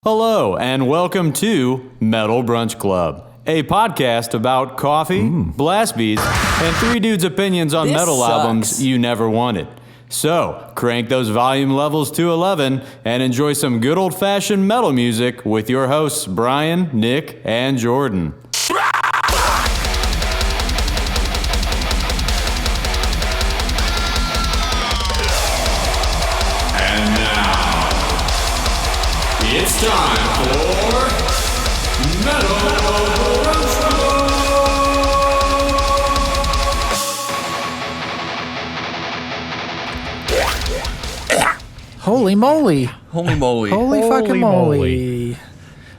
Hello, and welcome to Metal Brunch Club, a podcast about coffee, blast beats, and three dudes' opinions on metal albums you never wanted. So, crank those volume levels to 11 and enjoy some good old-fashioned metal music with your hosts, Bryan, Nick, and Jordan. And now, it's time for Metal Brunch Holy moly. Holy moly. Holy fucking Holy moly.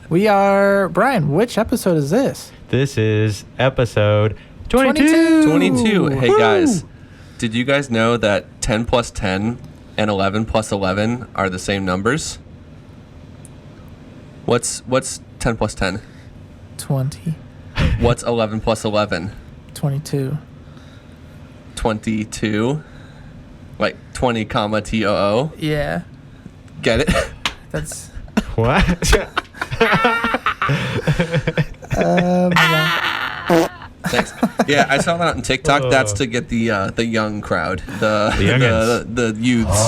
We are... Brian, which episode is this? This is episode 22. 22. Hey, guys. Did you guys know that 10 plus 10 and 11 plus 11 are the same numbers? What's 10 plus 10? 20. What's 11 plus 11? 22. 22. Like 20 comma T-O-O. Yeah. Get it? That's... What? Thanks. Yeah, I saw that on TikTok. That's to get the young crowd, the youths.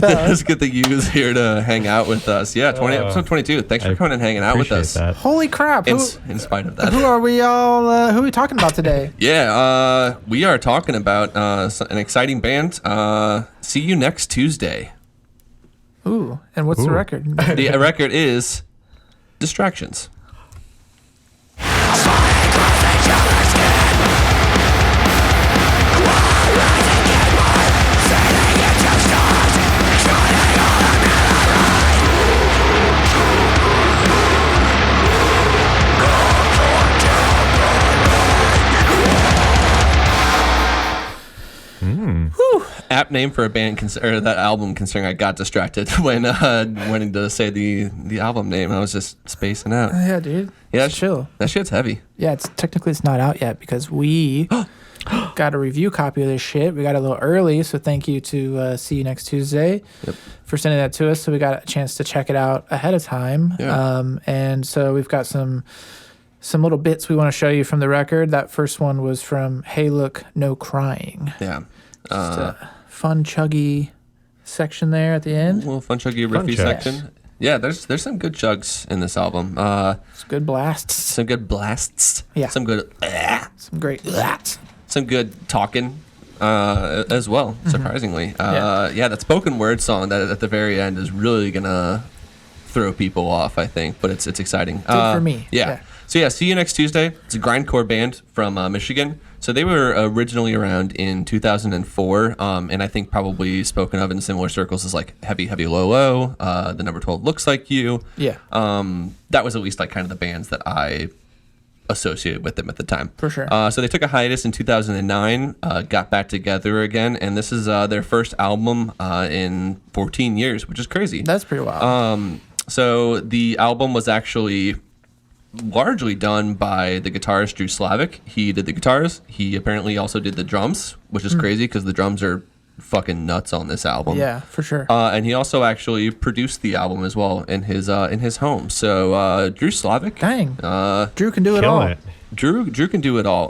Let's get the youths here to hang out with us. Yeah, episode 22. Thanks for coming and hanging out with us. That. Holy crap. In spite of that. Who are we all... who are we talking about today? Yeah, we are talking about an exciting band. See you next Tuesday. Ooh, and what's the record? The record is Distractions. Apt name for a band, or that album, considering I got distracted when wanting to say the album name. I was just spacing out. Yeah, dude. Yeah, It's chill. That shit's heavy. Yeah, it's not out yet because we got a review copy of this shit. We got it a little early, so thank you to See You Next Tuesday for sending that to us. So we got a chance to check it out ahead of time. Yeah. And so we've got some little bits we want to show you from the record. That first one was from Hey Look, No Crying. Yeah. Just a fun chuggy section there at the end. Little fun chuggy riffy section. Yeah, there's some good chugs in this album. Some good blasts. Some good blasts. Yeah. Some good. Some great. Some good talking as well, surprisingly. Yeah, that spoken word song that at the very end is really gonna throw people off, I think, but it's exciting. Good for me. Yeah. So yeah, See You Next Tuesday. It's a grindcore band from Michigan. So they were originally around in 2004, and I think probably spoken of in similar circles as like Heavy Heavy Low Low, The Number 12 Looks Like You. Yeah. That was at least like kind of the bands that I associated with them at the time. For sure. So they took a hiatus in 2009, got back together again, and this is their first album in 14 years, which is crazy. That's pretty wild. So the album was actually largely done by the guitarist Drew Slavic. He did the guitars. He apparently also did the drums, which is crazy because the drums are fucking nuts on this album. Yeah, for sure. And he also actually produced the album as well in his home. So Drew Slavic. Dang. Drew can do it all. Drew can do it all.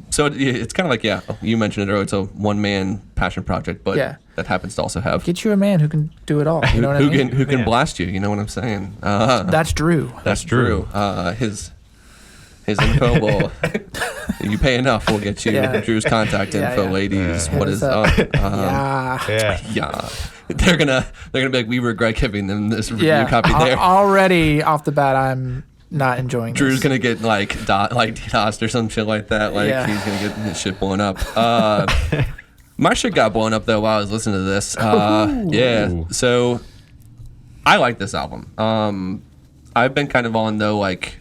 So it's kind of like, you mentioned it earlier, it's a one-man passion project, but that happens to also have... Get you a man who can do it all. You know what I mean? Who can blast you, you know what I'm saying? That's Drew. That's Drew. His info will... you pay enough, we'll get you Drew's contact info, ladies. Yeah. What is up? Yeah. They're gonna be like, we regret giving them this review copy there. Already off the bat, I'm not enjoying Drew's this. gonna get like DDoSed or some shit like that. Like he's gonna get his shit blown up. My shit got blown up though while I was listening to this. Yeah. So I like this album. I've been kind of on though like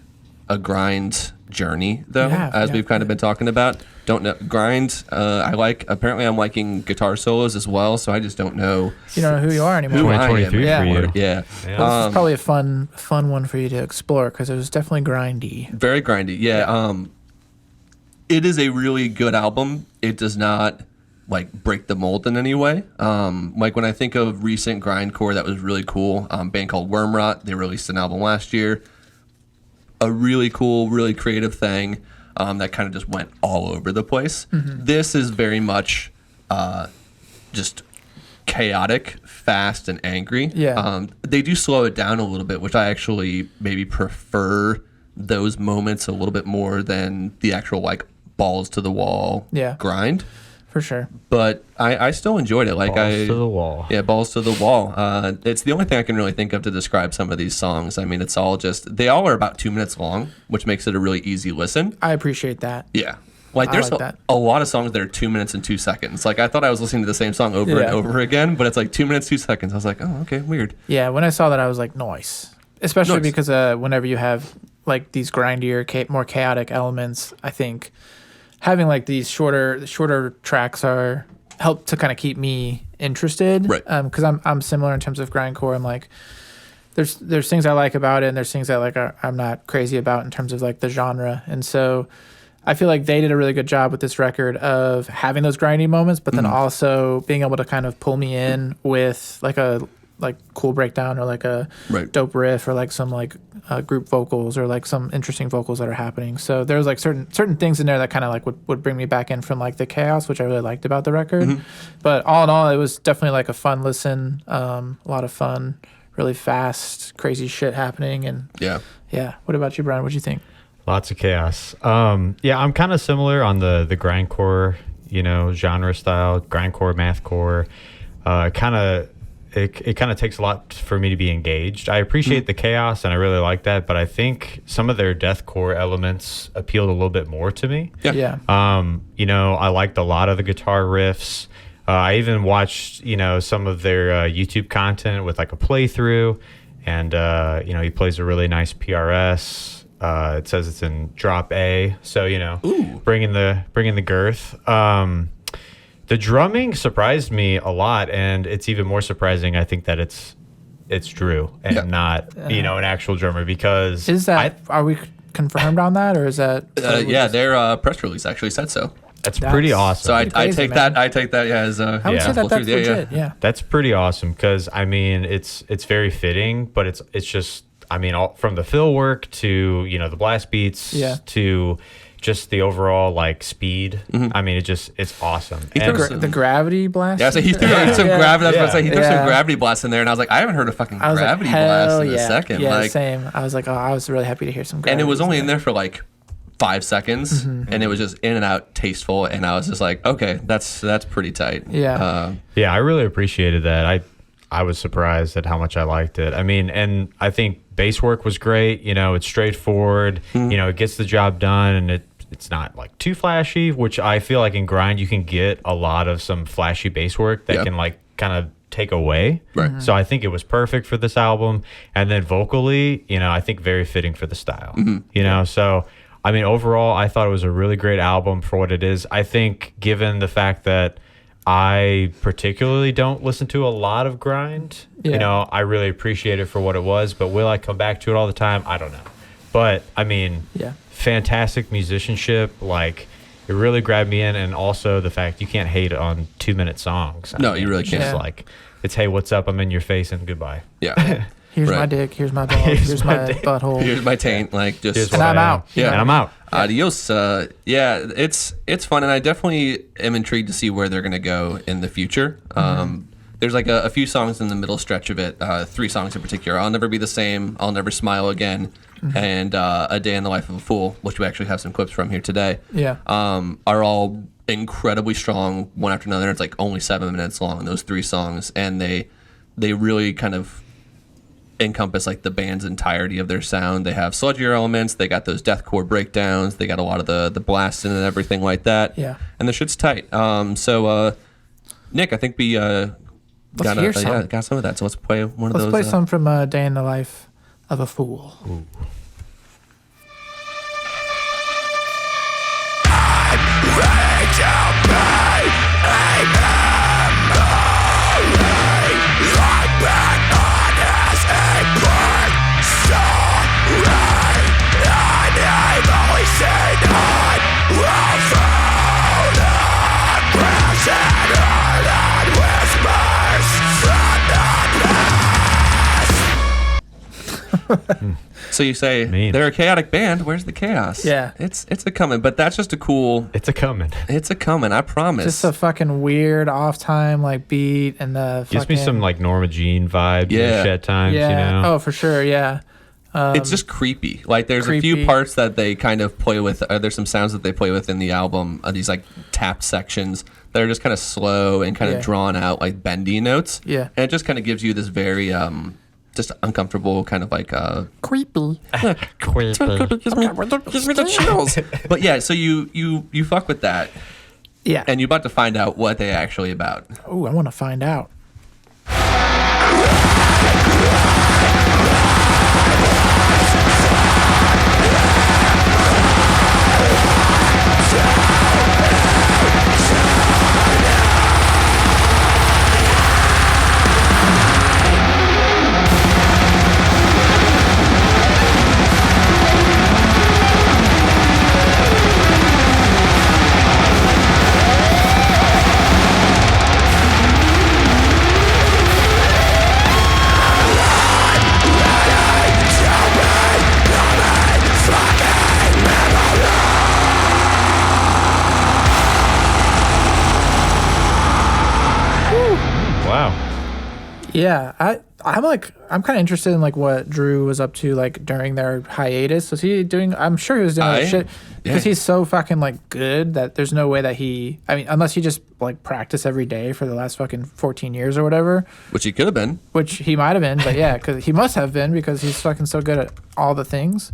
a grind journey though, as we've kind of been talking about. Don't know grind. Apparently I'm liking guitar solos as well. So I just don't know. You don't know who you are anymore. Who I am. for you. Yeah. Well, this is probably a fun one for you to explore because it was definitely grindy. Very grindy. Yeah. It is a really good album. It does not like break the mold in any way. Like when I think of recent grindcore that was really cool, band called Wormrot, they released an album last year. A really cool, really creative thing that kind of just went all over the place. This is very much just chaotic, fast, and angry. Yeah. They do slow it down a little bit, which I actually maybe prefer those moments a little bit more than the actual like balls to the wall grind. For sure. But I still enjoyed it. Like Balls to the wall. Yeah, balls to the wall. It's the only thing I can really think of to describe some of these songs. I mean, it's all just, they all are about 2 minutes long, which makes it a really easy listen. I appreciate that. Yeah. Like there's like that. a lot of songs that are 2 minutes and 2 seconds. Like I thought I was listening to the same song over and over again, but it's like 2 minutes, 2 seconds. I was like, oh, okay, weird. Yeah, when I saw that, I was like, nice. Especially because whenever you have like these grindier, more chaotic elements, I think having like these shorter tracks help to kind of keep me interested. Right. Because I'm similar in terms of grindcore. I'm like, there's things I like about it, and there's things that like I'm not crazy about in terms of like the genre, and so I feel like they did a really good job with this record of having those grindy moments, but then also being able to kind of pull me in with like a cool breakdown or like a dope riff or like some like group vocals or like some interesting vocals that are happening. So there's like certain things in there that kind of like would bring me back in from like the chaos, which I really liked about the record. But all in all, it was definitely like a fun listen, a lot of fun, really fast, crazy shit happening. And yeah. What about you, Bryan? What'd you think? Lots of chaos. Yeah, I'm kind of similar on the grindcore, genre style, grindcore, mathcore. It kind of takes a lot for me to be engaged. I appreciate the chaos, and I really like that, but I think some of their deathcore elements appealed a little bit more to me. Yeah. I liked a lot of the guitar riffs. I even watched, some of their YouTube content with like a playthrough, and he plays a really nice PRS. It says it's in drop A, so bringing the girth. The drumming surprised me a lot, and it's even more surprising, I think, that it's Drew and not an actual drummer, because is that are we confirmed on that, or is that their press release actually said so. That's pretty awesome. So I take that as I would say that's legit. Yeah, that's pretty awesome, because I mean it's very fitting, but it's just, I mean, all from the fill work to the blast beats to just the overall like speed. I mean, it's awesome. The gravity blast. Yeah, so he threw some gravity. I was about to say he threw some gravity blasts in there, and I was like, I haven't heard a fucking gravity blast in a second. Yeah, like, same. I was like, I was really happy to hear some. And it was only in there for like 5 seconds, and it was just in and out, tasteful, and I was just like, okay, that's pretty tight. Yeah. I really appreciated that. I was surprised at how much I liked it. I mean, and I think bass work was great. It's straightforward. It gets the job done, and it's not like too flashy, which I feel like in grind you can get a lot of some flashy bass work that can like kind of take away. Right. So I think it was perfect for this album. And then vocally, I think very fitting for the style. So I mean, overall, I thought it was a really great album for what it is. I think given the fact that I particularly don't listen to a lot of grind, I really appreciate it for what it was, but will I come back to it all the time? I don't know. But I mean, fantastic musicianship, like it really grabbed me in, and also the fact you can't hate on 2-minute songs. No, you really can't. It's like, it's hey, what's up? I'm in your face and goodbye. Yeah. Here's my dick. Here's my balls. Here's my butthole. Here's my taint. Like just. And I'm out. Yeah, and I'm out. Adios. It's fun, and I definitely am intrigued to see where they're gonna go in the future. There's like a few songs in the middle stretch of it. 3 songs in particular. I'll Never Be the Same. I'll Never Smile Again. And A Day in the Life of a Fool, which we actually have some clips from here today. Yeah. Are all incredibly strong, one after another. It's like only 7 minutes long, those 3 songs, and they really kind of encompass like the band's entirety of their sound. They have sludgier elements, they got those deathcore breakdowns, they got a lot of the blasting and everything like that. Yeah. And the shit's tight. So Nick, I think we got some of that. So let's play one of those. Let's play some from A Day in the Life of a Fool. Ooh. I've So you say Mean. they're a chaotic band. Where's the chaos? Yeah. It's a coming, but that's just a cool. It's a coming. It's a coming. I promise. Just a fucking weird off time like beat and the Gives me some like Norma Jean vibes Yeah. at times, yeah. you know? Oh, for sure. Yeah. It's just creepy. Like there's a few creepy. parts that they kind of play with. There's some sounds that they play with in the album. These like tap sections that are just kind of slow and kind Yeah. of drawn out, like bendy notes. Yeah. And it just kind of gives you this very just uncomfortable kind of like Creepy. Creepy. gives me the chills. But yeah, so you fuck with that, Yeah. and you're about to find out what they actually about. Oh, I want to find out. Wow. Yeah, I'm kind of interested in like what Drew was up to like during their hiatus. Was he doing? I'm sure he was doing like shit because he's so fucking like good that there's no way that he. I mean, unless he just like practiced every day for the last fucking 14 years or whatever, Which he could have been. which he might have been. But yeah, because he must have been because he's fucking so good at all the things.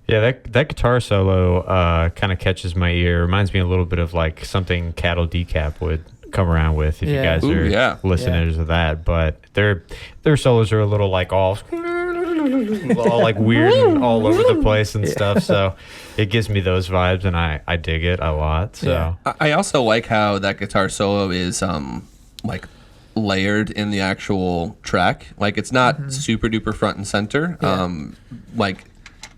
Yeah, that guitar solo kind of catches my ear. Reminds me a little bit of like something Cattle Decap would come around with if you Yeah. guys Ooh, are yeah. listeners of that. But their solos are a little like all like weird and all over the place and stuff. So it gives me those vibes, and I dig it a lot. So Yeah. I also like how that guitar solo is like layered in the actual track. Like it's not super duper front and center. Yeah. Like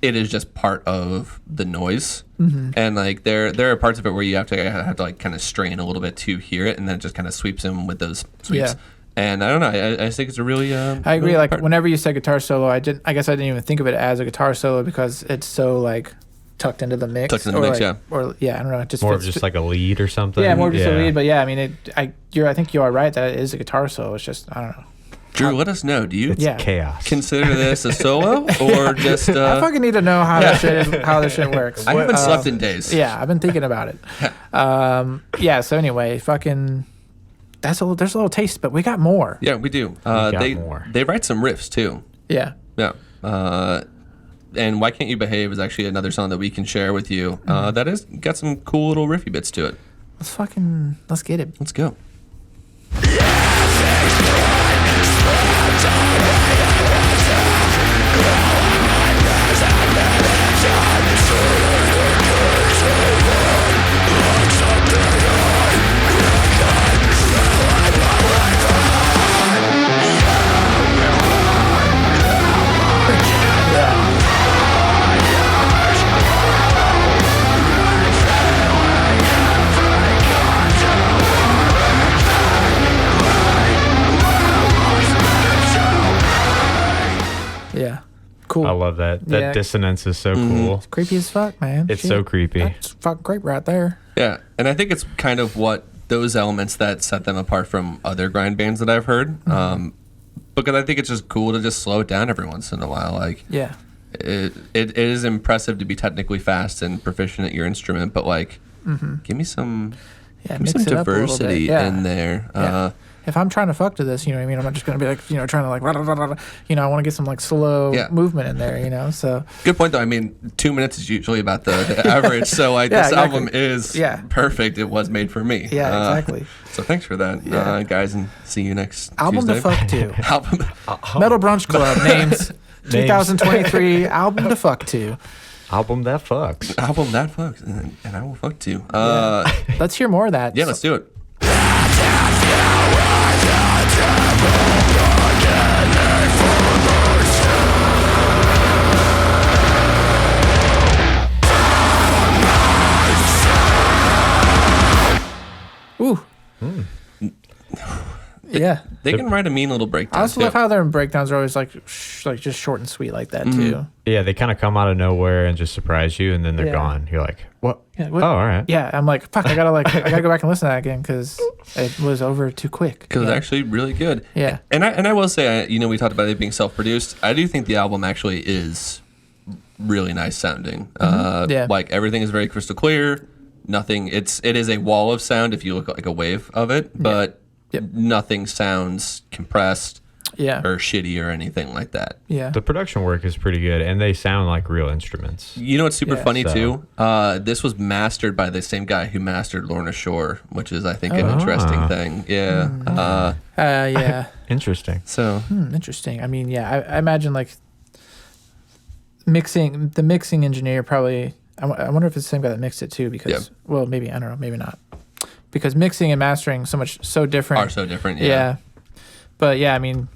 it is just part of the noise. And like there are parts of it where you have to like kind of strain a little bit to hear it, and then it just kind of sweeps in with those sweeps. Yeah. And I don't know. I think it's a really. I agree. really Like part. whenever you said guitar solo, I guess I didn't even think of it as a guitar solo because it's so like tucked into the mix. Tucked into the mix, like, yeah. Or yeah, I don't know. It just more of fits just like a lead or something. yeah, more just a lead. But yeah, I mean, I think you are right that it is a guitar solo. It's just I don't know. Drew, let us know. Do you Yeah. chaos. consider this a solo or just? I fucking need to know how this shit works. I haven't slept in days. Yeah, I've been thinking about it. Yeah. So anyway, fucking. There's a little taste, but we got more. Yeah, we do. got They more. they write some riffs too. Yeah. Yeah. And Why Can't You Behave is actually another song that we can share with you. That is got some cool little riffy bits to it. Let's get it. Let's go. Yeah. Cool. I love that. That Yeah. dissonance is so cool. Creepy as fuck, man. It's Shit. so creepy. That's fucking great right there. Yeah, and I think it's kind of what those elements that set them apart from other grind bands that I've heard. Because I think it's just cool to just slow it down every once in a while. Like Yeah. it is impressive to be technically fast and proficient at your instrument, but like give me some Yeah. give me Mix some it up a little diversity bit. Yeah. in there. Yeah. If I'm trying to fuck to this, you know what I mean? I'm not just going to be like, you know, trying to like, you know, I want to get some like slow Yeah. movement in there, you know? So, Good point, though. I mean, 2 minutes is usually about the average. So, like, Yeah, this exactly. album is Yeah. perfect. It was made for me. yeah, exactly. So, thanks for that, Yeah. guys, and see you next Album Tuesday. to fuck to. Album. Metal Brunch Club names 2023 album to fuck to. Album that fucks. Album that fucks, and I will fuck too. Let's hear more of that. Yeah, let's do it. Ooh. Yeah. They can write a mean little I breakdown. also love how their breakdowns are always like just short and sweet like that too. Yeah, they kind of come out of nowhere and just surprise you, and then they're Yeah. gone. You're like, what? Yeah, Oh, all right. Yeah, I'm like, fuck, I gotta go back and listen to that again because it was over too quick. Because it's actually really good. Yeah. And I will say, we talked about it being self-produced. I do think the album actually is really nice sounding. Yeah. Like everything is very crystal clear. Nothing. It is a wall of sound if you look like a wave of it, but nothing sounds compressed or shitty or anything like that. Yeah. The production work is pretty good, and they sound like real instruments. You know what's super funny So- too? This was mastered by the same guy who mastered Lorna Shore, which is I think an interesting thing. Yeah. Yeah. Interesting. So Interesting. I mean, yeah, I imagine like the mixing engineer probably. I wonder if it's the same guy that mixed it too. Because well, maybe I don't know, maybe not. Because mixing and mastering so different. are so different. Yeah. But yeah, I mean,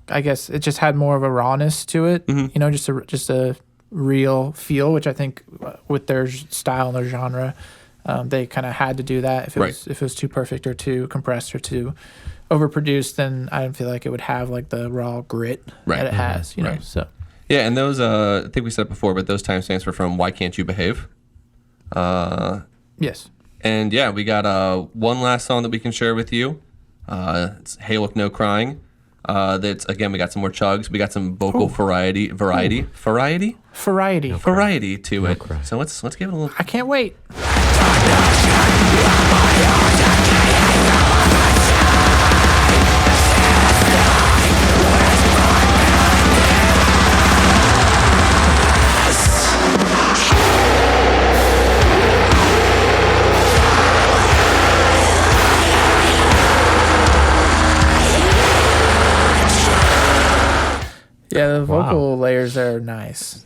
I guess it just had more of a rawness to it. Just a real feel, which I think with their style and their genre, they kind of had to do that. If it was too perfect or too compressed or too overproduced, then I don't feel like it would have like the raw grit that it has. You know, so. Yeah, and those I think we said it before, but those timestamps were from Why Can't You Behave? Yes. And yeah, we got one last song that we can share with you. It's Hey Look No Crying. That's again, we got some more chugs. We got some vocal variety to it. So let's give it a little. I can't wait. Yeah, the vocal layers are nice.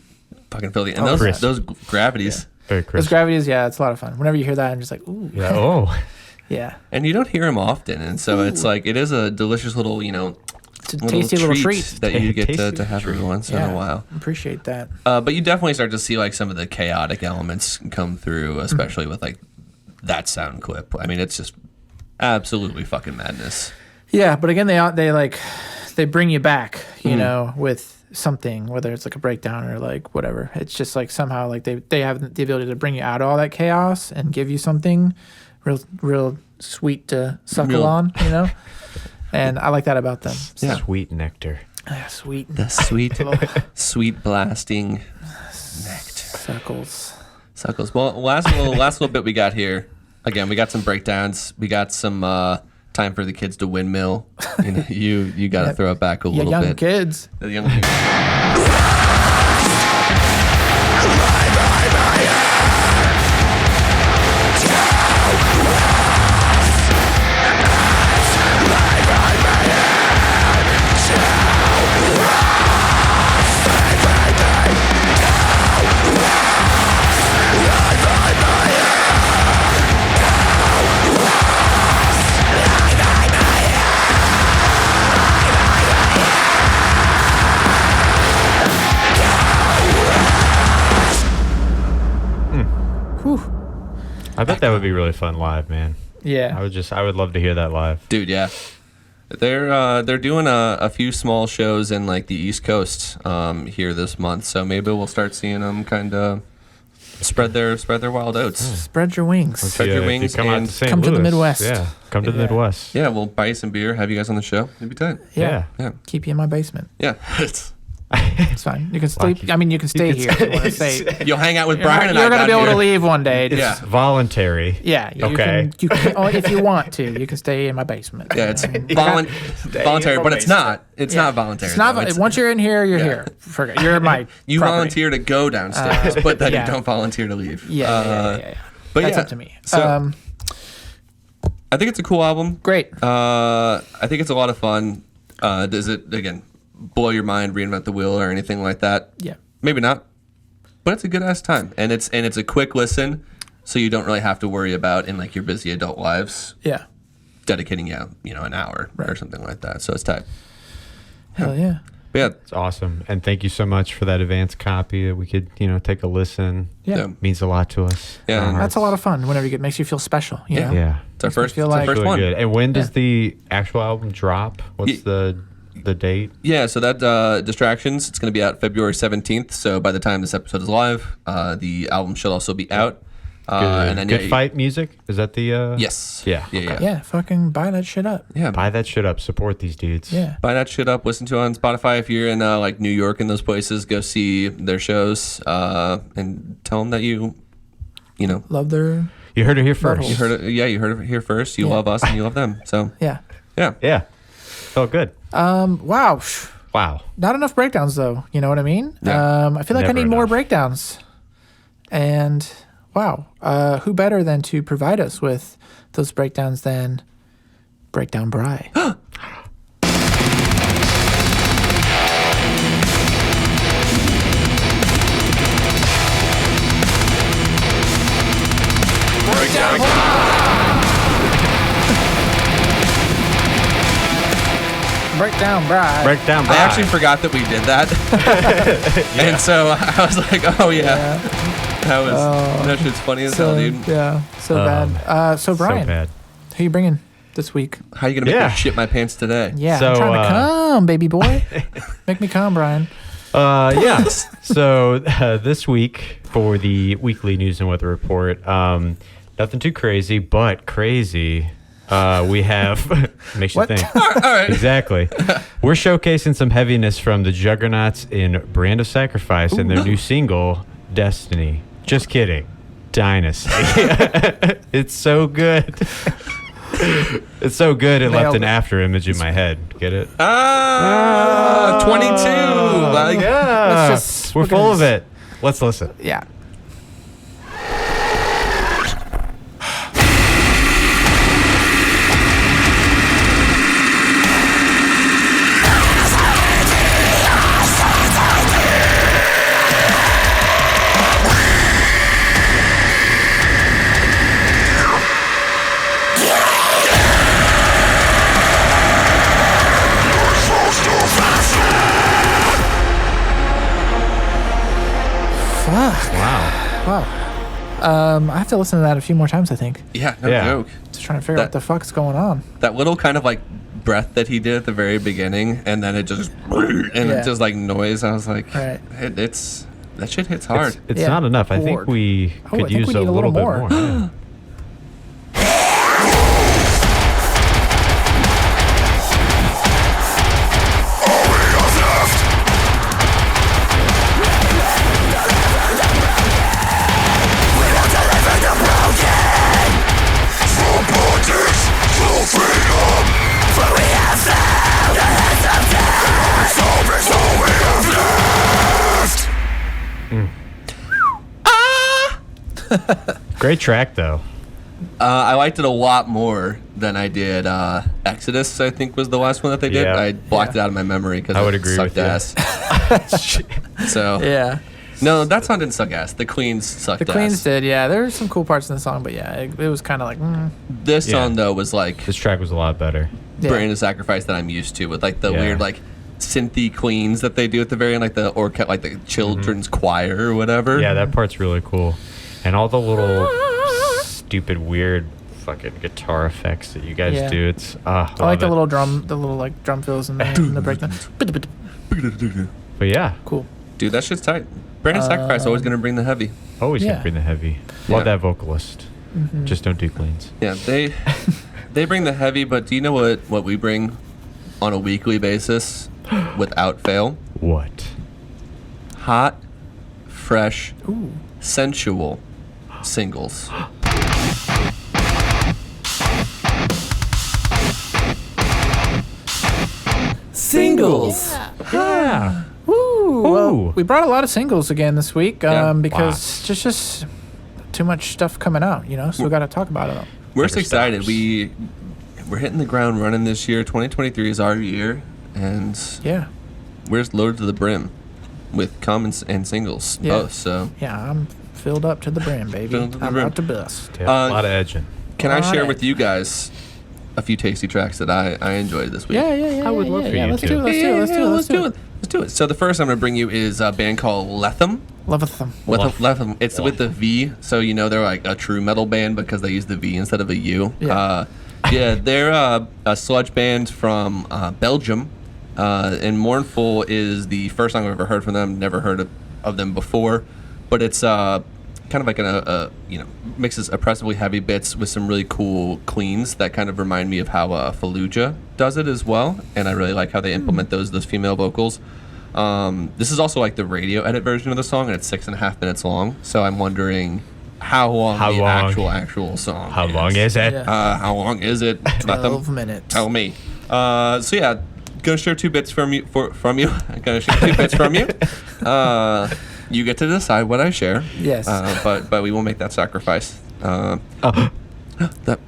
Fucking filthy. And those gravities. Very crisp. Those gravities, yeah, it's a lot of fun. Whenever you hear that, I'm just like, ooh. Yeah. Oh. Yeah. And you don't hear them often, and so it's like it is a delicious little, It's a tasty little treat that you get Tasty to have every once in a while. Appreciate that. But you definitely start to see like some of the chaotic elements come through, especially with like that sound clip. I mean, it's just absolutely fucking madness. Yeah, but again, they bring you back, you know, with something, whether it's like a breakdown or like whatever. It's just like somehow like they have the ability to bring you out of all that chaos and give you something real sweet to suckle on, you know. And I like that about them. Yeah. Sweet nectar. Sweet. The sweet blasting nectar. Suckles. Well, last little bit we got here. Again, we got some breakdowns. We got some time for the kids to windmill. You got to throw it back a little young bit. kids. The young kids. I bet that would be really fun live, man. Yeah. I would love to hear that live. Dude, yeah. They're doing a few small shows in like the East Coast here this month, so maybe we'll start seeing them kind of spread their wild oats. Spread your wings. Spread your wings Come out and to St. come to the Louis. Midwest. Yeah, come to the Midwest. Yeah, we'll buy you some beer, have you guys on the show. It'd be tight. Yeah. Yeah. Keep you in my basement. Yeah. It's fine. You can sleep. I mean, you can stay here if you want to stay. You'll hang out with Bryan and You're I gonna down be able here. to leave one day. Just, Yeah. Voluntary. Yeah. Okay. You can, if you want to, you can stay in my basement. Yeah, it's voluntary, but it's not. It's not voluntary. It's not. though. Once you're in here, you're here. Forget. You're my. You property. volunteer to go downstairs, but then yeah. you don't volunteer to leave. Yeah. But That's yeah, up to me. So, I think it's a cool album. Great. I think it's a lot of fun. Does it again blow your mind, reinvent the wheel, or anything like that? Yeah. Maybe not, but it's a good ass time, and it's a quick listen, so you don't really have to worry about in like your busy adult lives Yeah. dedicating an hour or something like that. So it's tight. Hell yeah. But yeah, It's awesome. And thank you so much for that advanced copy that we could, take a listen. Yeah. Means a lot to us. Yeah. That's a lot of fun whenever you get, makes you feel special. You know? Yeah. it's our first, feel it's our like- first Really one. good. And when does the actual album drop? What's the date? Yeah, so that Distractions, it's going to be out February 17th. So by the time this episode is live, the album should also be out. And then Good Fight music? Is that the... Yes. Yeah. Yeah. Yeah, fucking buy that shit up. Yeah. Buy that shit up. Support these dudes. Yeah. Buy that shit up. Listen to it on Spotify. If you're in like New York and those places, go see their shows and tell them that you know, Love their. You heard it here first. Buttholes. you heard it. Yeah, you heard it here first. You Yeah. love us and you love them. So Yeah. yeah. Yeah. Felt good. Wow. Wow. Not enough breakdowns though. You know what I mean? Yeah. I feel like I Never need more enough. breakdowns. And wow, who better than to provide us with those breakdowns than Breakdown Bryan? Breakdown Bryan. Breakdown. I actually forgot that we did that. And so I was like, oh yeah. That shit's funny as hell, dude. Yeah, so bad. So Bryan, So bad. who you bringing this week? How you gonna make Yeah. me shit my pants today? Yeah, So, I'm trying to come, baby boy. Make me come, Bryan. Yeah. So this week for the weekly news and weather report, nothing too crazy, but crazy. We have makes you What? think. All right. Exactly. We're showcasing some heaviness from the Juggernauts in Brand of Sacrifice and their new single, Destiny. Just kidding. Dynasty. It's so good. It's so good it left Nailed an it. after image in my head. Get it? 22. Like, Yeah. Let's just We're look at full of this. it. Let's listen. Yeah. Fuck. Wow. Wow. I have to listen to that a few more times, I think. yeah, no Yeah. joke. Just trying to figure out what the fuck's going on. That little kind of like breath that he did at the very beginning, and then it just and Yeah. it's just like noise. I was like, Right. it's that shit hits hard. It's Yeah. not enough. I think Bored. we I could think use we a need a little bit little more. more. Yeah. Great track though. I liked it a lot more than I did Exodus. I think was the last one that they did. Yeah. I blocked it out of my memory because I would it agree sucked with you. ass. So Yeah. no, that song didn't suck ass. The Queens sucked The ass. Queens did, yeah. There were some cool parts in the song, but yeah, it was kind of like, This Yeah. song though was like This track was a lot better. yeah. Brand of Sacrifice that I'm used to, with like the Yeah. weird like synthy Queens that they do at the very end, like the like the children's choir or whatever. Yeah, that part's really cool. And all the little stupid weird fucking guitar effects that you guys Yeah. do. It's I like the little like drum fills in the breakdown. But yeah, Cool. Dude, that shit's tight. Brand of Sacrifice always gonna bring the heavy. always Yeah. gonna bring the heavy. Love Yeah. that vocalist. Just don't do cleans. Yeah, they bring the heavy, but do you know what we bring on a weekly basis without fail? What? Hot, fresh, sensual singles. Singles. Yeah. Ooh. Well, Ooh. we brought a lot of singles again this week Yeah. because just too much stuff coming out, so we got to talk about it. We're Never just excited. stops. We're hitting the ground running this year. 2023 is our year, and Yeah. we're just loaded to the brim with comments and singles. Yeah. Both. So Yeah, I'm filled up to the brim, baby. Filled to the I'm brim. about to bust. Yeah, a lot of edging. can I share Alright. with you guys a few tasty tracks that I enjoyed this week? Yeah. I would love for you Let's to. do it. Let's do it. Let's Let's do it. So the first I'm going to bring you is a band called Lethvm. Lethvm. Lethvm. It's with the V, so you know they're like a true metal band because they use the V instead of a U. Yeah. They're a sludge band from Belgium, and Mournful is the first song I've ever heard from them. Never heard of them before, but it's kind of like mixes oppressively heavy bits with some really cool cleans that kind of remind me of how Fallujah does it as well, and I really like how they implement those female vocals. This is also like the radio edit version of the song, and it's 6.5 minutes long. So I'm wondering how long actual song. How long is it? Yeah. How long is it? 12 minutes. Tell me. So yeah, gonna share 2 bits from you. I'm gonna share 2 bits from you. You get to decide what I share. Yes. But we will make that sacrifice. That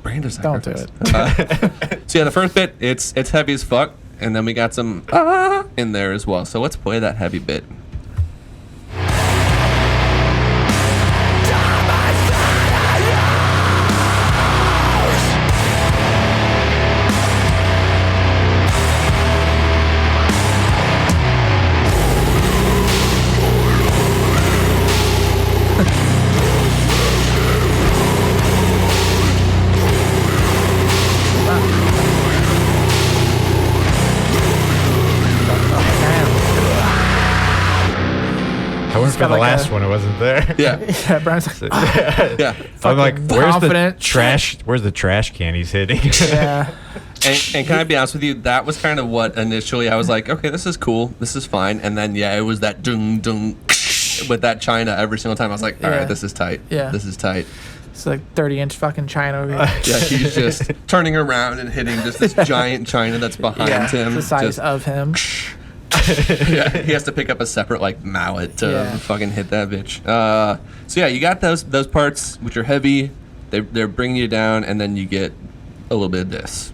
brand of Don't sacrifice. do it. So yeah, the first bit it's heavy as fuck, and then we got some in there as well. So let's play that heavy bit. I went for the like last one. It wasn't there. Yeah, Yeah, Brian's like, yeah. I'm like, where's the confident. trash? Where's the trash can he's hitting? yeah. And can I be honest with you? That was kind of what initially I was like, okay, this is cool, this is fine. And then yeah, it was that dung dung with that China every single time. I was like, all Yeah. right, this is tight. Yeah. This is tight. It's like 30-inch fucking China over here. Yeah, he's just turning around and hitting just this giant China that's behind Yeah, him. the size Just- of him. yeah, he has to pick up a separate like mallet to Yeah. fucking hit that bitch. So yeah, you got those parts which are heavy. They're bringing you down, and then you get a little bit of this.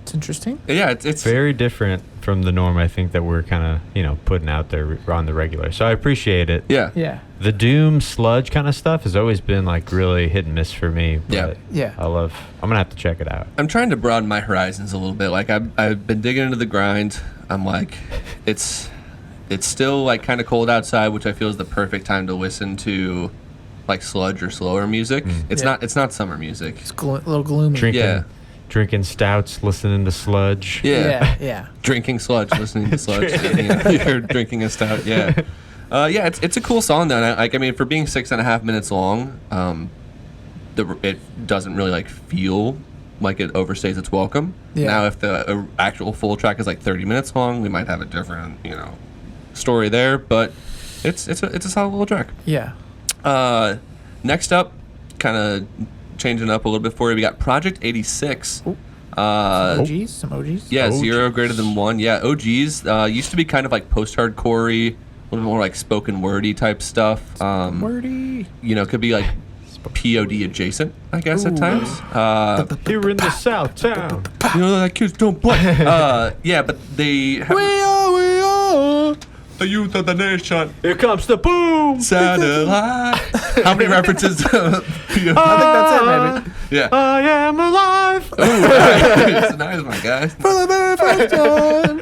It's interesting. Yeah, it's Very different from the norm, I think, that we're kind of, putting out there on the regular. So I appreciate it. yeah. Yeah. The doom sludge kind of stuff has always been like really hit and miss for me. Yeah. But Yeah. I'm gonna have to check it out. I'm trying to broaden my horizons a little bit. Like I've been digging into the grind. I'm like, it's still like kind of cold outside, which I feel is the perfect time to listen to like sludge or slower music. It's Yeah. not summer music. It's a little gloomy. Drinking stouts, listening to sludge. Yeah. Yeah. Drinking sludge, listening to sludge. You're drinking a stout. Yeah. It's a cool song though. And I mean, for being 6.5 minutes long, it doesn't really like feel like it overstays its welcome. Yeah. Now, if the actual full track is like 30 minutes long, we might have a different story there. But it's a solid little track. Yeah. Next up, kind of changing up a little bit for you, we got Project 86. OGs? Some OGs? Yeah, 0 greater than 1. Yeah, OGs used to be kind of like post-hardcore-y, a little bit more like spoken wordy type stuff. Wordy. Could be like POD adjacent, I guess, at times. Here in the South Town. Like kids don't play. Yeah, but they have We are. the youth of the nation. Here comes the boom. Satellite. How many references? to POD? I think that's it, maybe. Yeah. I am alive. Nice, my guy. For the very first time.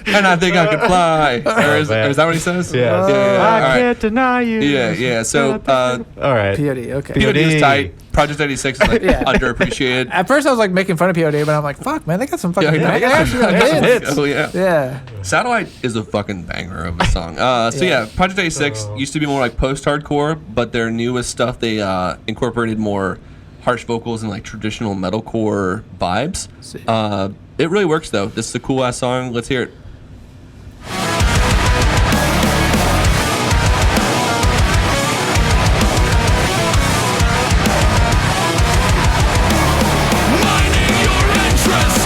And I think I can fly. Or is man. that what he says? Yeah. All I right. can't deny you. Yeah. So, All right. POD, okay. POD is tight. Project 86 is like Yeah. underappreciated. At first, I was like making fun of POD, but I'm like, fuck, man, they got some fucking. Yeah, they got some hits. Oh yeah. Yeah. Satellite is a fucking banger of a song. So yeah, Project 86 used to be more like post-hardcore, but their newest stuff they incorporated more harsh vocals and like traditional metalcore vibes. See. It really works though. This is a cool ass song. Let's hear it. Mining your interest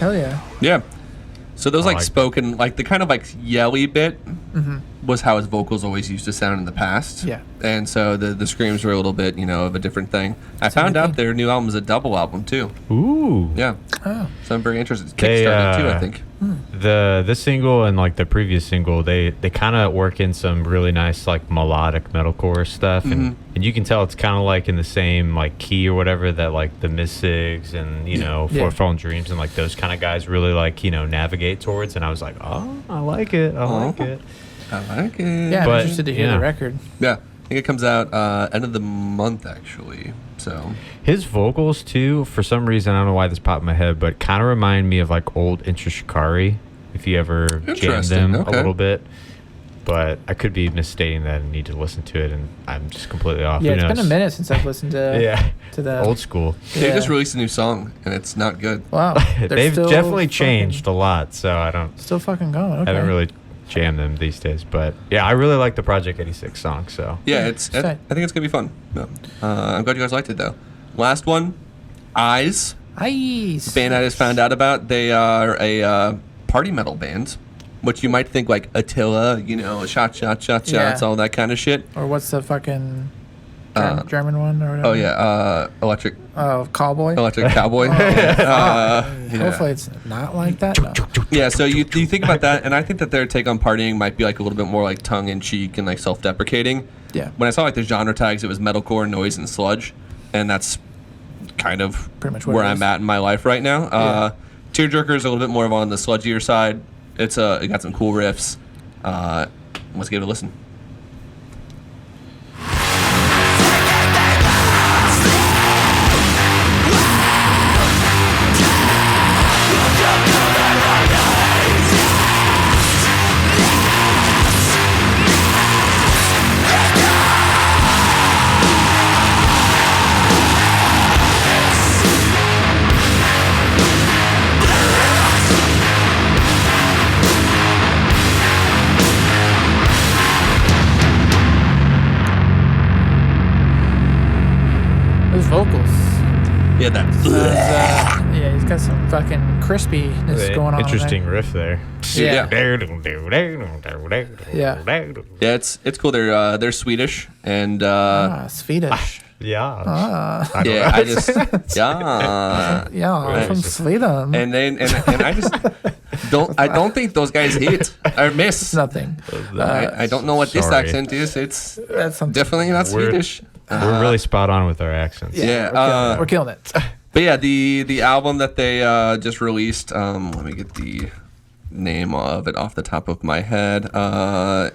Hell yeah. Yeah. So those like like spoken, like the kind of like yelly bit was how his vocals always used to sound in the past. Yeah. And so the screams were a little bit, of a different thing. I found out their new album is a double album too. Ooh. Yeah. Oh. So I'm very interested. It's They, kickstarted too, I think. This single and like the previous single, they kind of work in some really nice like melodic metalcore stuff, and you can tell it's kind of like in the same like key or whatever that like the Mystics and Four Fallen Dreams and like those kind of guys really like navigate towards. And I was like, oh, I like it. I like it. I like it. Yeah, I'm But, interested to hear the record. Yeah. I think it comes out end of the month actually. So His vocals too, for some reason, I don't know why this popped in my head, but kind of remind me of like old Intra Shikari, if you ever jammed Interesting, them okay. a little bit. But I could be misstating that and need to listen to it, and I'm just completely off. Yeah, Who it's been knows? a minute since I've listened to to the old school. they Yeah. just released a new song and it's not good. Wow. They're They've still definitely fucking- changed a lot, so I don't Still fucking going. Okay. haven't really jammed them these days. But yeah, I really like the Project 86 song. So Yeah, I Sick. think it's gonna be fun. Yeah. I'm glad you guys liked it though. Last one, Eyes. Ice. Band I just found out about. They are a party metal band, which you might think like Attila, shots, Yeah. all that kind of shit. Or what's the fucking German one or whatever? Oh yeah, Electric Cowboy. Cowboy. Hopefully it's not like that. No. Yeah, so you think about that, and I think that their take on partying might be like a little bit more like tongue in cheek and like self-deprecating. Yeah. When I saw like the genre tags, it was metalcore, noise, and sludge, and that's kind of Pretty much what where it I'm is. at in my life right now. Yeah. Tearjerker is a little bit more of on the sludgier side. It got some cool riffs. Let's give it a listen. Those vocals. Yeah, that. Yeah, he's got some fucking crispiness going on. Interesting riff there. Yeah. Yeah. Yeah, it's cool. They're Swedish, and Swedish. Yeah. yeah, I just yeah. Yeah, I'm from Sweden. And I just don't think those guys hit or miss. It's nothing. I don't know what this Sorry. accent is. It's That's something. definitely not We're- Swedish. We're really spot on with our accents. Yeah, We're killing it. but yeah, the album that they just released. Let me get the name of it off the top of my head.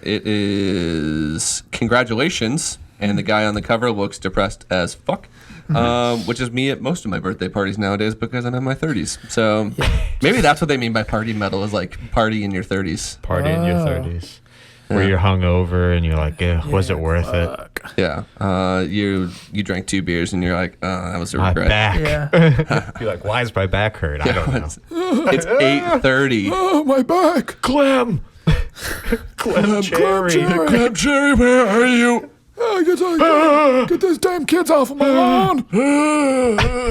It is Congratulations, and the guy on the cover looks depressed as fuck. Which is me at most of my birthday parties nowadays because I'm in my 30s. So maybe that's what they mean by party metal is like party in your 30s. Party in your 30s. Where you're hungover and you're like, was it worth it? Yeah. You drank 2 beers and you're like, that was a My regret. back. Yeah. You're like, why is my back hurt? I don't know. It's 8:30. Oh, my back. Clem. Clem Cherry. Clem Cherry, where are you? Get these damn kids off of my lawn.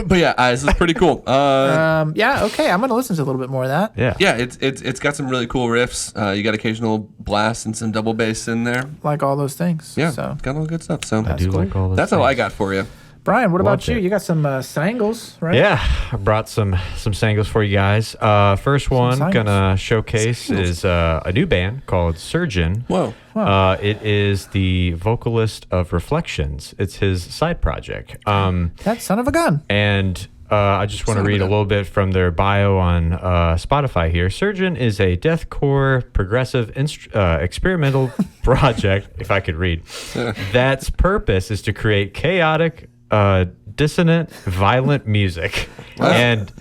But yeah, this is pretty cool. Yeah, okay. I'm going to listen to a little bit more of that. Yeah. Yeah, it's got some really cool riffs. You got occasional blasts and some double bass in there. Like all those things. Yeah, So, it's got all good stuff. So I do like all those that's all I things. got for you. Brian, what about Loved you? it. You got some singles, right? Yeah, I brought some singles for you guys. First one singles. gonna showcase is a new band called Surgeon. Whoa. It is the vocalist of Reflections. It's his side project. That son of a gun. And I just want to read a little bit from their bio on Spotify here. Surgeon is a deathcore progressive experimental project, if I could read, that's purpose is to create chaotic, dissonant, violent music. And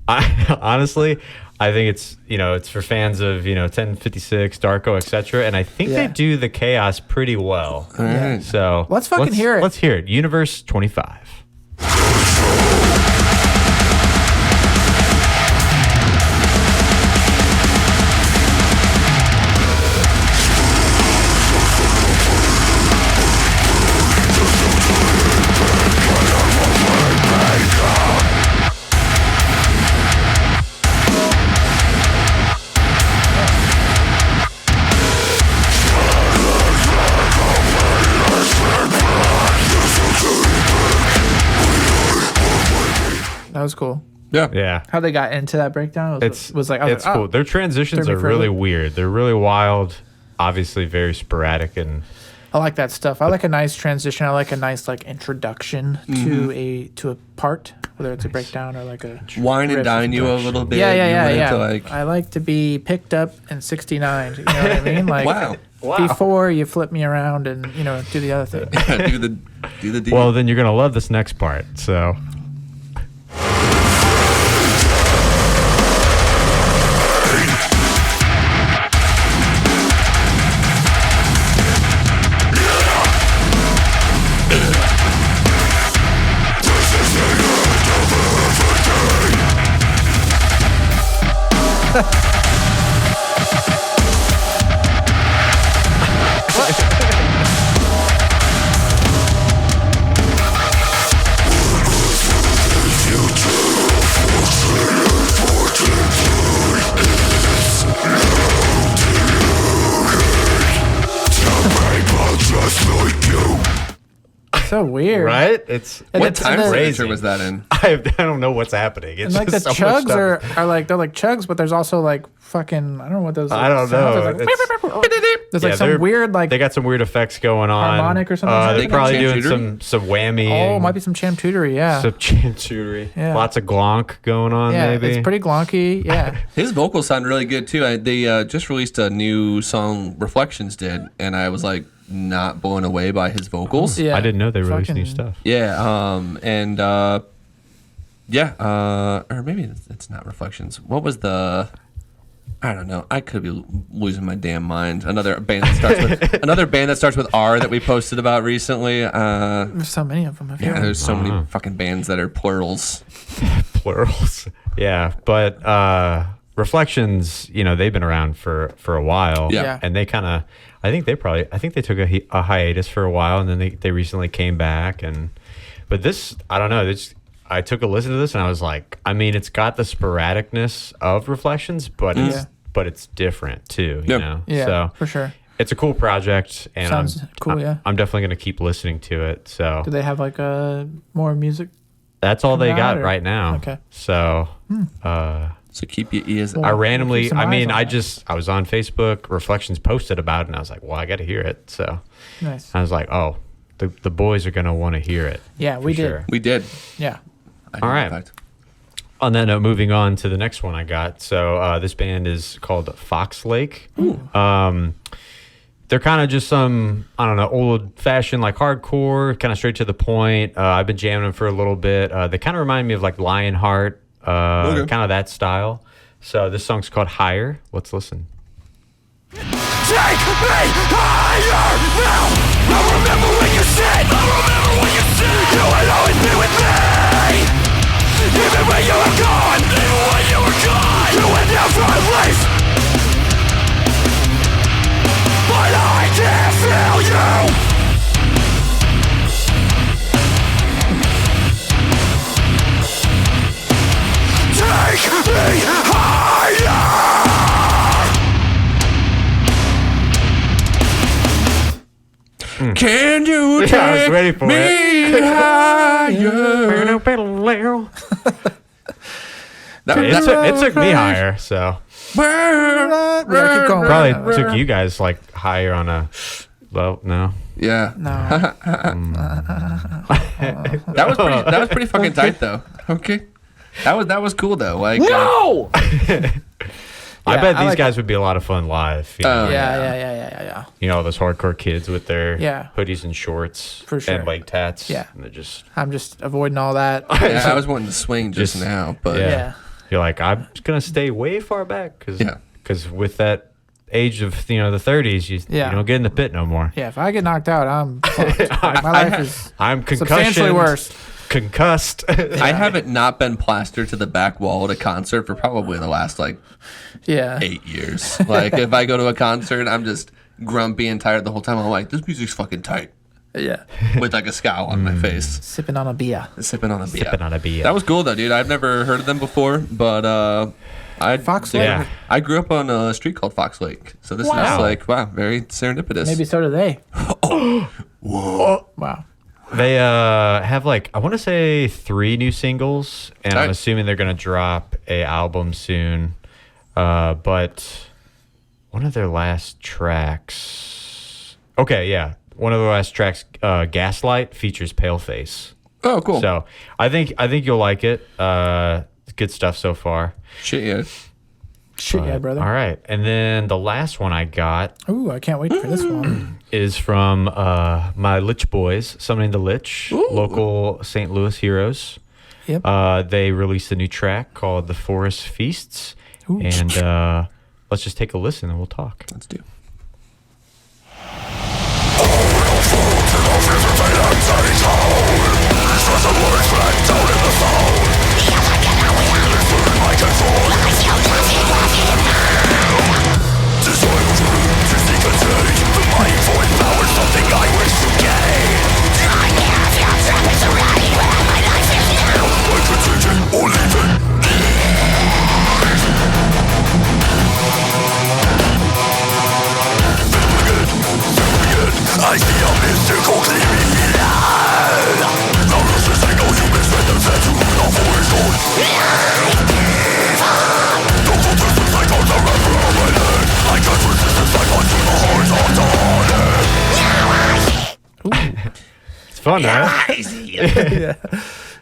I honestly, I think it's for fans of 1056, Darko, etc. And I think Yeah. they do the chaos pretty well. All right. So Let's fucking hear it. Let's hear it. Universe 25. That was cool. Yeah. How they got into that breakdown was like, it's cool. Their transitions are really weird. They're really wild, obviously very sporadic, and I like that stuff. I like a nice transition. I like a nice like introduction to a part, whether it's a breakdown or like a wine and dine you a little bit. Yeah. I like to be picked up in 69. You know what I mean? Like Wow. before you flip me around and do the other thing. do the deed. well, then you're gonna love this next part. So. So weird, Right? It's what time signature crazy. was that in? I don't know what's happening. It's and like the just so much chugs stuff. are like they're like chugs, but there's also like fucking I don't know what those. I don't sounds know. are. There's like some weird like they got some weird effects going on. harmonic or something. They're probably doing some whammy. Oh, might be some chamtutery, yeah. Some chantutery. Yeah. Lots of glonk going on. Yeah, maybe it's pretty glonky. Yeah, His vocals sound really good too. They just released a new song, Reflections did, and I was like not blown away by his vocals. yeah. I didn't know they released new Fucking- stuff. Yeah, or maybe it's not Reflections. What was the? I don't know. I could be losing my damn mind. Another band that starts with R that we posted about recently. There's so many of them. I feel Yeah, like. there's so many fucking bands that are plurals. Plurals. Yeah, but Reflections, they've been around for a while. Yeah. And they kind of, I think they took a hiatus for a while, and then they recently came back. But this, I don't know. I took a listen to this, and I was like, I mean, it's got the sporadicness of Reflections, but it's different too. You know. Yeah, So for sure. it's a cool project, and Sounds cool, yeah. I'm definitely gonna keep listening to it. So Do they have like more music? that's all they coming got out, or- right now. Okay. So. So keep your ears. Well, I randomly, keep some I mean, eyes on I was on Facebook, Reflections posted about it, and I was like, well, I got to hear it. So Nice. I was like, oh, the boys are going to want to hear it. Yeah, we for did. sure. We did. Yeah. I did, All right. in fact. On that note, moving on to the next one I got. So this band is called Fox Lake. They're kind of just some, I don't know, old-fashioned, like hardcore, kind of straight to the point. I've been jamming them for a little bit. They kind of remind me of like Lionheart, kind of that style. So this song's called Higher. Let's listen. Take me higher now. I remember when you said you would always be with me. Even when you were gone, you went down for a leaf. But I can't feel you. Take me higher. Can you take I was ready for me it. higher? It took me higher, so Yeah, keep going. probably took you guys like higher on a. Well, no. Yeah. No. That was pretty fucking tight though. Okay. That was cool though. Like I Yeah, bet I these like guys would be a lot of fun live. You know, Yeah. you know all those hardcore kids with their Yeah. hoodies and shorts For sure. and leg tats. Yeah. And they're just I'm just avoiding all that. yeah, I was wanting to swing just now, but yeah. Yeah. You're like, I'm just gonna stay way far back because Yeah. with that age of the 30s, you don't get in the pit no more. Yeah, if I get knocked out, I'm fucked. My life is I'm substantially concussioned, worse. concussed. I haven't not been plastered to the back wall at a concert for probably the last like Yeah. 8 years. Like if I go to a concert, I'm just grumpy and tired the whole time. I'm like, this music's fucking tight. Yeah. With like a scowl on my face. Sipping on a beer. Sipping on a beer. Sipping on a beer. That was cool though, dude. I've never heard of them before, but Fox Lake? Yeah. I grew up on a street called Fox Lake. So this is Wow. like, wow, very serendipitous. Maybe so do they. Whoa. Wow. They have like, I want to say 3 new singles, and I'm assuming they're going to drop a album soon. But one of their last tracks, one of the last tracks, Gaslight, features Paleface. Oh, cool. So I think you'll like it. Good stuff so far. Shit, yeah. Shit, yeah, brother. All right, and then the last one I got. Ooh, I can't wait for this one. Is from my Lich boys, summoning the Lich, local St. Louis heroes. Yep. They released a new track called "The Forest Feasts," Ooh. and let's just take a listen and we'll talk. Let's do. I see a mystical gleaming light. The ruthless I know human strength and set to the horizon. The ruthless cycles are permanent. I can't resist the cycle to the heart's on. It's fun, right?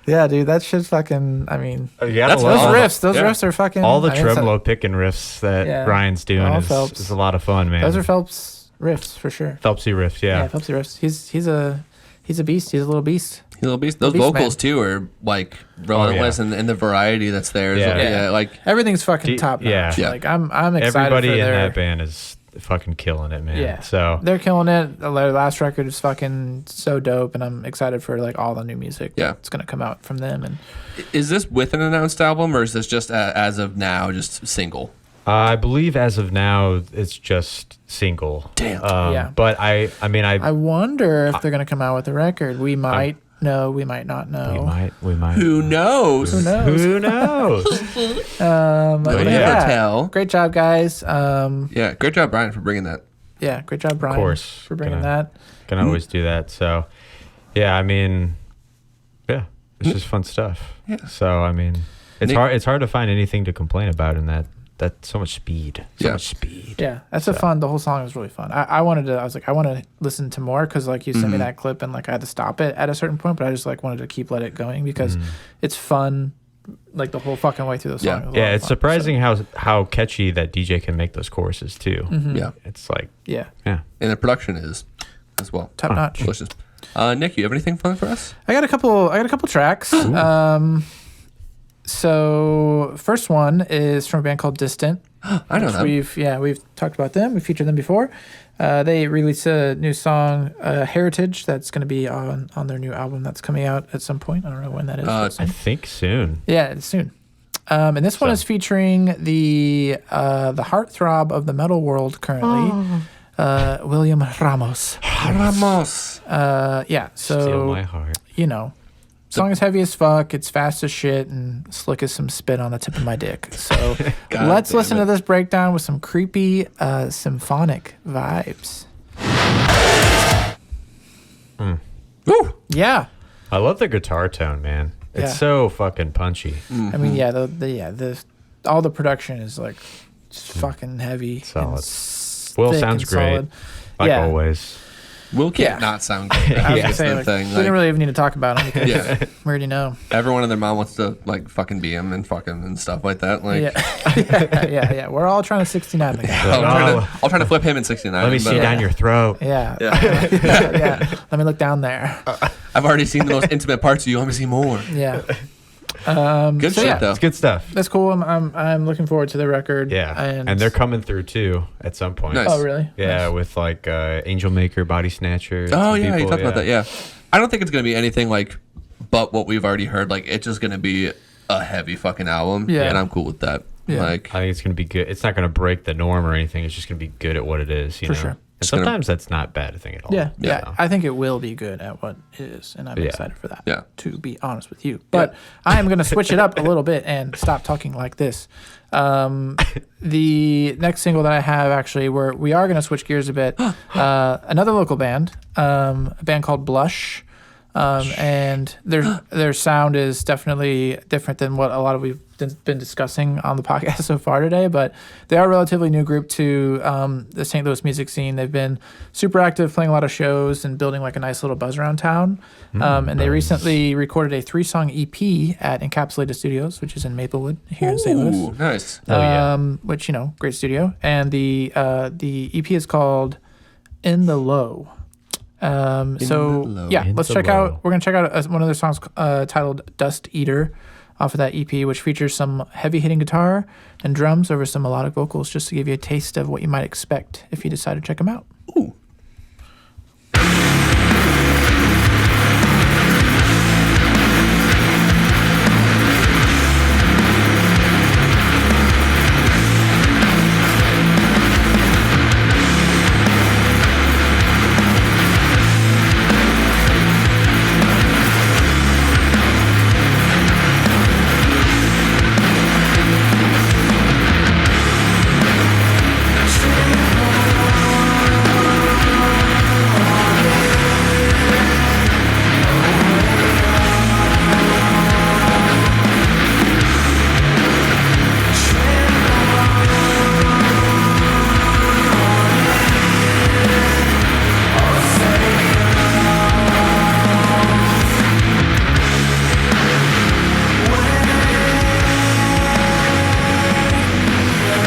Yeah, dude, that shit's fucking. I mean, Those riffs are fucking. all the I mean, tremolo picking riffs that Bryan's doing All is Phelps. a lot of fun, man. Those are Phelps riffs for sure. Phelpsy riffs, yeah. Phelpsy riffs. He's a beast. He's a little beast. Little beast. Those Beast vocals man. too are like relentless, and the variety that's there. Yeah. Like Everything's fucking top notch. yeah. Like I'm excited Everybody for in their. that band is fucking killing it, man. Yeah. So They're killing it. Their last record is fucking so dope, and I'm excited for like all the new music. Yeah. That's gonna come out from them. And is this with an announced album, or is this just as of now just single? I believe as of now it's just single. Damn. Yeah. But I wonder if they're gonna come out with a record. We might know. We might not know. we might. Who knows? Who knows? Who knows? But But yeah. never tell. Great job, guys. Yeah, great job, Bryan, for bringing that. Yeah, great job, Bryan. Of course. For bringing Gonna- that. Can always do that. So, yeah, I mean, yeah, it's just fun stuff. Yeah. So, I mean, it's Nick- hard. It's hard to find anything to complain about in that. That's so much speed. So Yeah. much speed. Yeah, that's a fun. The whole song is really fun. I wanted to. I was like, I want to listen to more because like you sent me that clip and like I had to stop it at a certain point, but I just like wanted to keep let it going because it's fun, like the whole fucking way through the song. Yeah. It was a lot Yeah, of it's fun, surprising how catchy that DJ can make those choruses too. Yeah, It's like, So, yeah, yeah. and the production is as well. top notch. Delicious. Nick, you have anything fun for us? I got a couple tracks. So first one is from a band called Distant. I know them. We've talked about them. We featured them before. They released a new song, Heritage, that's going to be on their new album that's coming out at some point. I don't know when that is. but I soon. think soon. Yeah, it's soon. And this one is featuring the heartthrob of the metal world currently, William Ramos. Ramos. Yeah, Steal my so heart. you know, song is heavy as fuck. It's fast as shit and slick as some spit on the tip of my dick. So let's listen to this breakdown with some creepy symphonic vibes. Woo! Yeah. I love the guitar tone, man. It's Yeah. so fucking punchy. I mean, yeah, the all the production is like just fucking heavy. Solid. And Will thick sounds and great. solid. Like Yeah. always. Will can't Yeah. not sound great. I was That's gonna say, the like, thing. we didn't really even need to talk about him because Yeah. we already know. Everyone and their mom wants to like fucking be him and fucking and stuff like that. Like, Yeah. We're all trying to 69 the guy. I'm trying to flip him in '69. Let me see down your throat. Yeah. Yeah. Let me look down there. I've already seen the most intimate parts of you. Let me see more. Yeah. Good So shit yeah. though. It's good stuff. That's cool. I'm looking forward to the record. Yeah. And they're coming through too at some point. Nice. Oh, really? Yeah, Nice. with like Angel Maker, Body Snatcher. Oh some yeah, you people, talked about that. Yeah, I don't think it's gonna be anything like, but what we've already heard. Like, it's just gonna be a heavy fucking album. Yeah. and I'm cool with that. Yeah. Like, I think it's gonna be good. It's not gonna break the norm or anything. It's just gonna be good at what it is. You For know? sure. And It's gonna- sometimes that's not a bad thing at all. Yeah. So. I think it will be good at what it is, and I'm Yeah. excited for that. Yeah. To be honest with you, but I am going to switch it up a little bit and stop talking like this. The next single that I have actually, we are going to switch gears a bit. Another local band, a band called Blush. And their sound is definitely different than what a lot of we've been discussing on the podcast so far today. But they are a relatively new group to the St. Louis music scene. They've been super active, playing a lot of shows and building like a nice little buzz around town. And they recently recorded a 3-song EP at Encapsulated Studios, which is in Maplewood here in St. Louis. Nice. Which, great studio. And the EP is called In the Low. Let's check out. We're gonna check out one of their songs titled "Dust Eater" off of that EP, which features some heavy-hitting guitar and drums over some melodic vocals, just to give you a taste of what you might expect if you decide to check them out. Ooh.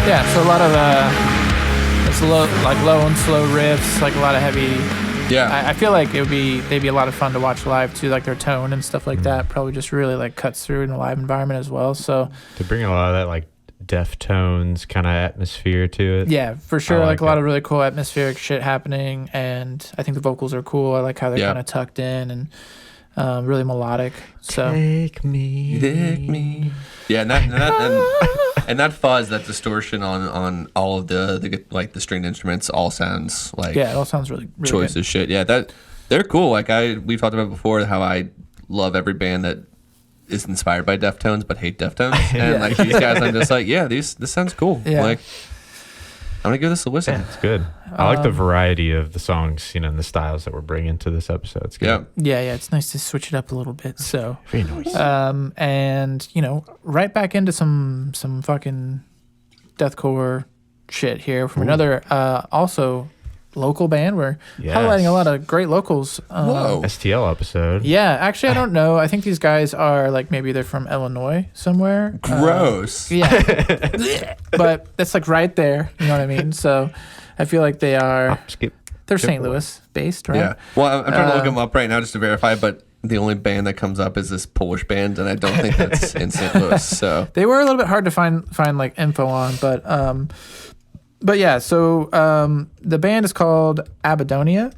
Yeah, so a lot of it's low and slow riffs, like a lot of heavy. Yeah. I feel like they'd be a lot of fun to watch live too, like their tone and stuff like that. Probably just really like cuts through in a live environment as well. So to bring a lot of that like Deftones kind of atmosphere to it. Yeah, for sure. like A lot of really cool atmospheric shit happening, and I think the vocals are cool. I like how they're kind of tucked in and really melodic. So Take me. Yeah, and that fuzz, that distortion on all of the like the stringed instruments, all sounds like it all sounds really choice good. as shit. Yeah, they're cool. Like we've talked about before how I love every band that is inspired by Deftones but hate Deftones, and like these guys, I'm just like, this sounds cool. Yeah. Like I'm gonna give this a listen. Yeah, it's good. I like the variety of the songs, and the styles that we're bringing to this episode. It's good. Yeah, it's nice to switch it up a little bit. So Very nice. and right back into some fucking deathcore shit here from another also local band. We're highlighting a lot of great locals. Whoa. STL episode. Yeah, actually, I don't know. I think these guys are like maybe they're from Illinois somewhere. Gross. Yeah, but that's like right there. You know what I mean? So I feel like they are. They're St. Louis based, right? Yeah. Well, I'm trying to look them up right now just to verify, but the only band that comes up is this Polish band, and I don't think that's in St. Louis. So they were a little bit hard to find like info on, but yeah. So the band is called Abaddonia,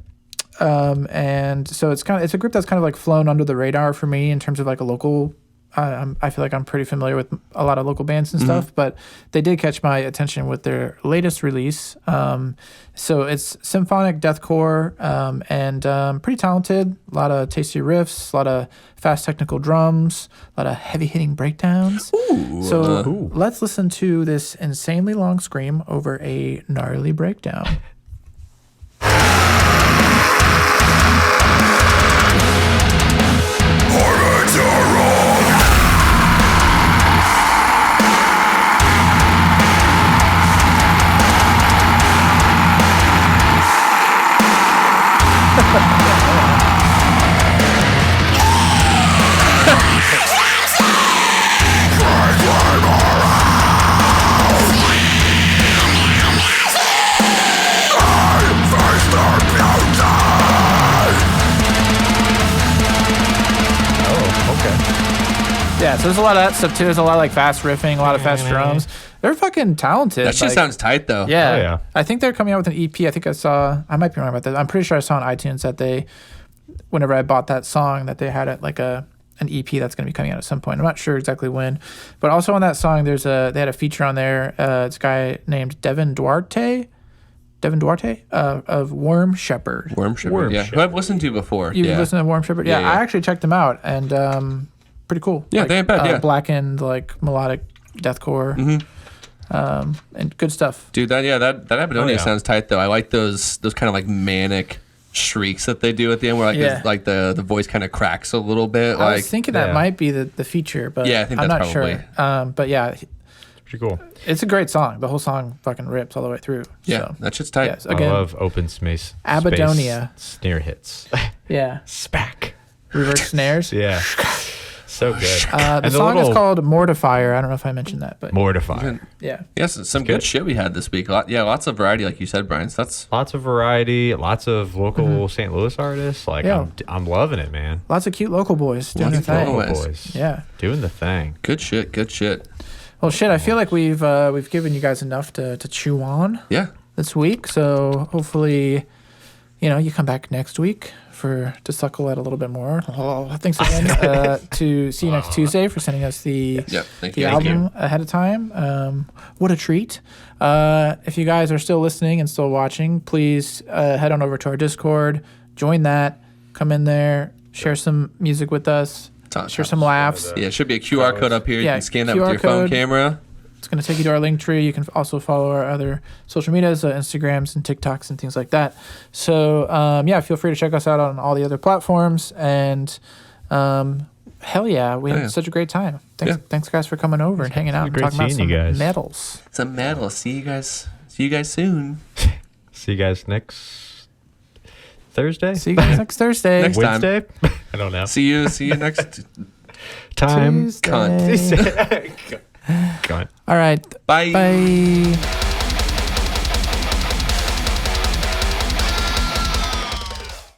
and so it's a group that's kind of like flown under the radar for me in terms of like a local. I feel like I'm pretty familiar with a lot of local bands and stuff, but they did catch my attention with their latest release. So it's symphonic deathcore and pretty talented. A lot of tasty riffs, a lot of fast technical drums, a lot of heavy hitting breakdowns. So let's listen to this insanely long scream over a gnarly breakdown. Yeah, so there's a lot of that stuff too. There's a lot of like fast riffing, a lot of fast drums. They're fucking talented. That shit sounds tight though. Yeah. Oh, yeah. I think they're coming out with an EP. I think I might be wrong about that. I'm pretty sure I saw on iTunes that whenever I bought that song, that they had it like an EP that's going to be coming out at some point. I'm not sure exactly when, but also on that song, they had a feature on there. It's a guy named Devin Duarte of Worm Shepherd. Worm Shepherd. Yeah. Who I've listened to before. You've listened to Worm Shepherd? Yeah, Yeah. I actually checked them out and pretty cool. Yeah, they ain't bad, yeah. Blackened, like melodic deathcore. And good stuff. Dude, that Abaddonia sounds tight though. I like those kind of like manic shrieks that they do at the end, where like the voice kind of cracks a little bit. I was thinking that might be the feature, but yeah, I think I'm that's not probably. sure. But yeah, Pretty cool. it's a great song. The whole song fucking rips all the way through. Yeah, so. that shit's tight. Yes, I again, love open space. Abaddonia. Snare hits. yeah, Spack. reverse snares. Yeah. So good. The song is called Mortifier. I don't know if I mentioned that, but Mortifier. yeah. Yes, some good shit we had this week. Lots of variety, like you said, Brian. So that's Lots of variety, lots of local St. Louis artists. Like Yeah. I'm loving it, man. Lots of cute local boys doing their Lots of thing. local Local boys. boys. Yeah. Doing the thing. good shit. Good shit. Well, shit. I feel like we've given you guys enough to chew on Yeah. this week. So hopefully, you come back next week to suckle at a little bit more. Oh, thanks again to see you next Tuesday for sending us the Thank the you. album ahead of time. What a treat. If you guys are still listening and still watching, please head on over to our Discord, join that, come in there, share some music with us, share some laughs. Yeah, it should be a QR code up here. You Yeah, can scan that with QR your phone code. camera. It's going to take you to our link tree. You can also follow our other social medias, Instagrams and TikToks and things like that. So, feel free to check us out on all the other platforms. And hell yeah, we had such a great time. Thanks guys for coming over and hanging out and great talking about seeing some you guys. medals. It's a medal. See you guys soon. See you guys next Thursday? See you guys next Thursday. Next time. Wednesday? I don't know. See you next Time. Tuesday. cunt. Cunt. All right. Bye. Bye.